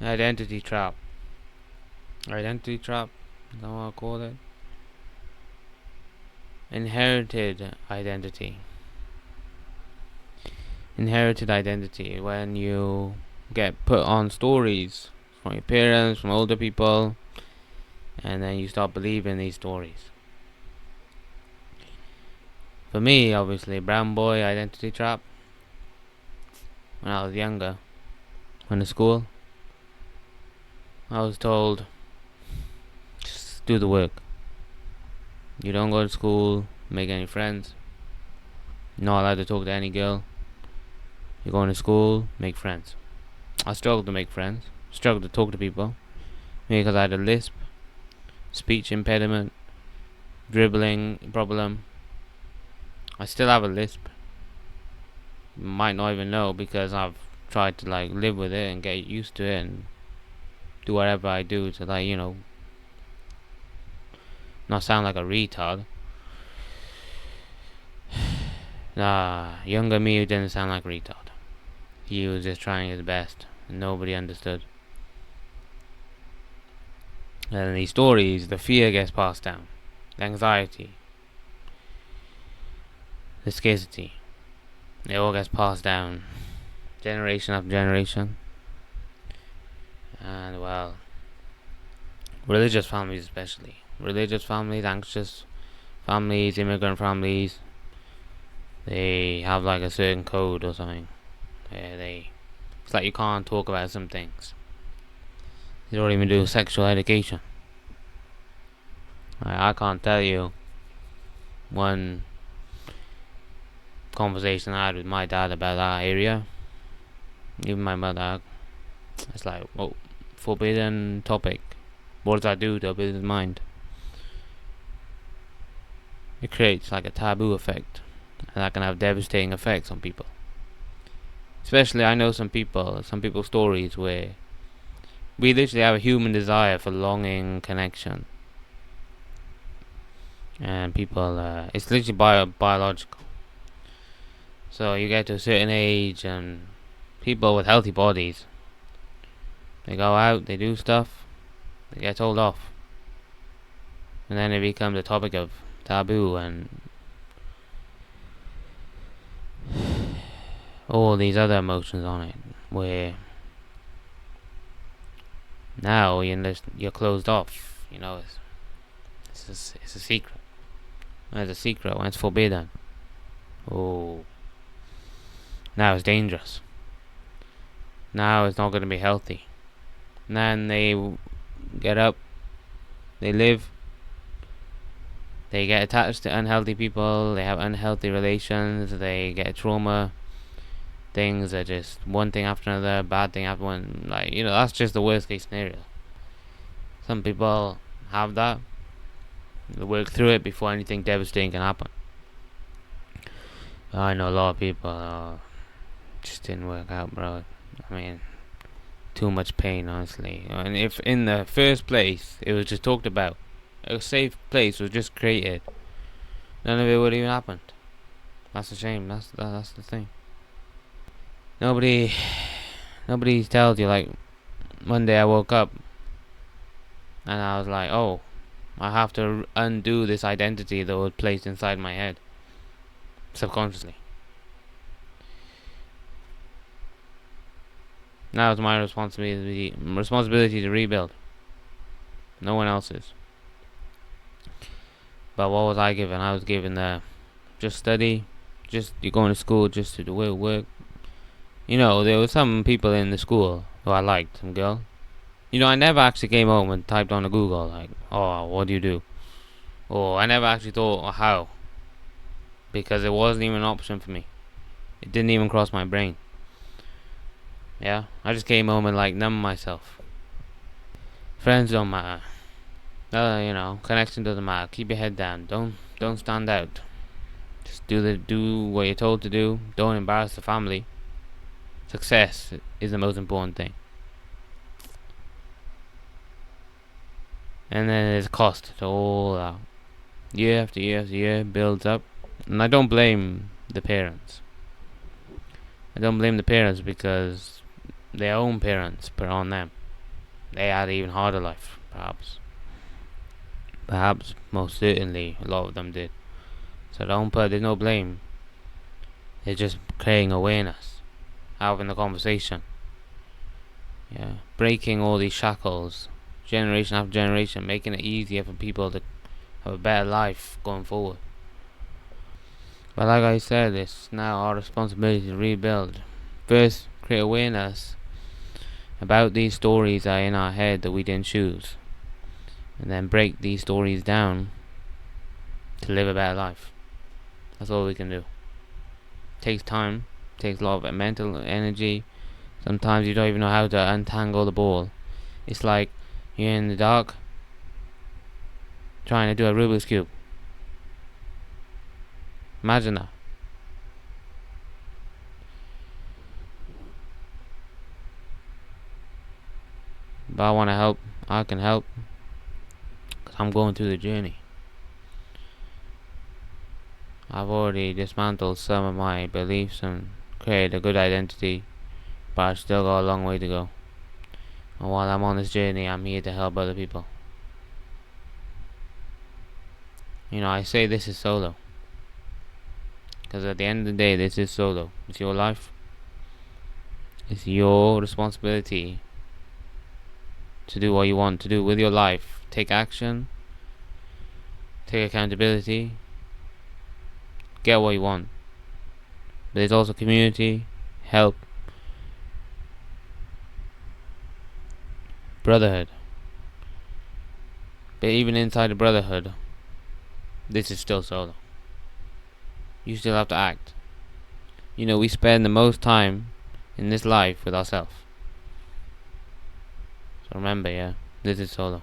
Identity trap. Identity trap. Is that what I call it? Inherited identity. Inherited identity. When you get put on stories from your parents, from older people, and then you start believing these stories. For me, obviously, brown boy identity trap. When I was younger, went to school, I was told, just do the work. You don't go to school, make any friends. You're not allowed to talk to any girl. You're going to school, make friends. I struggled to make friends, struggled to talk to people, maybe because I had a lisp, speech impediment, dribbling problem. I still have a lisp. Might not even know because I've tried to live with it and get used to it and do whatever I do to not sound like a retard. Nah, younger me didn't sound like a retard. He was just trying his best and nobody understood. And in these stories, the fear gets passed down, the anxiety, the scarcity. It all gets passed down, generation after generation. And well, religious families especially. Religious families, anxious families, immigrant families, they have a certain code or something. It's like you can't talk about some things. They don't even do sexual education. I can't tell you one conversation I had with my dad about that area. Even my mother, it's forbidden topic. What does that do to a person's mind? It creates a taboo effect, and that can have devastating effects on people. Especially, I know some people's stories where we literally have a human desire for longing, connection, and people, it's literally biological. So you get to a certain age, and people with healthy bodies, they go out, they do stuff, they get told off, and then it becomes a topic of taboo and all these other emotions on it, where now you're closed off. It's a secret. When it's a secret, when it's forbidden, oh, now it's dangerous. Now it's not going to be healthy. And then they get up, they live, they get attached to unhealthy people, they have unhealthy relations, they get trauma. Things are just one thing after another, bad thing after one. That's just the worst case scenario. Some people have that, they work through it before anything devastating can happen. I know a lot of people just didn't work out, bro. I mean, too much pain, honestly. And if in the first place it was just talked about, a safe place was just created, none of it would even happened. That's a shame. That's the thing. Nobody tells you. One day I woke up and I was like, oh, I have to undo this identity that was placed inside my head subconsciously. Now it's my responsibility to rebuild. No one else's. But what was I given? I was given the just study, just you're going to school just to do work. There were some people in the school who I liked, some girl. I never actually came home and typed on a Google oh, what do you do? Or I never actually thought how, because it wasn't even an option for me. It didn't even cross my brain. Yeah, I just came home and numb myself. Friends don't matter. Connection doesn't matter. Keep your head down. Don't stand out. Just do what you're told to do. Don't embarrass the family. Success is the most important thing. And then there's cost to all that. Year after year after year builds up. And I don't blame the parents. I don't blame the parents because their own parents put on them. They had an even harder life, perhaps. Perhaps, most certainly, a lot of them did. So there's no blame. It's just creating awareness, having the conversation. Yeah, breaking all these shackles, generation after generation, making it easier for people to have a better life going forward. But like I said, it's now our responsibility to rebuild. First, create awareness about these stories that are in our head that we didn't choose, and then break these stories down to live a better life. That's all we can do. Takes time, takes a lot of mental energy. Sometimes you don't even know how to untangle the ball. It's like you're in the dark trying to do a Rubik's Cube. Imagine that. But I want to help. I can help. Because I'm going through the journey. I've already dismantled some of my beliefs and created a good identity. But I've still got a long way to go. And while I'm on this journey, I'm here to help other people. I say this is solo. Because at the end of the day, this is solo. It's your life. It's your responsibility to do what you want to do with your life. Take action. Take accountability. Get what you want. But there's also community, help, brotherhood. But even inside the brotherhood, this is still solo. You still have to act. We spend the most time in this life with ourselves. So remember, this is solo.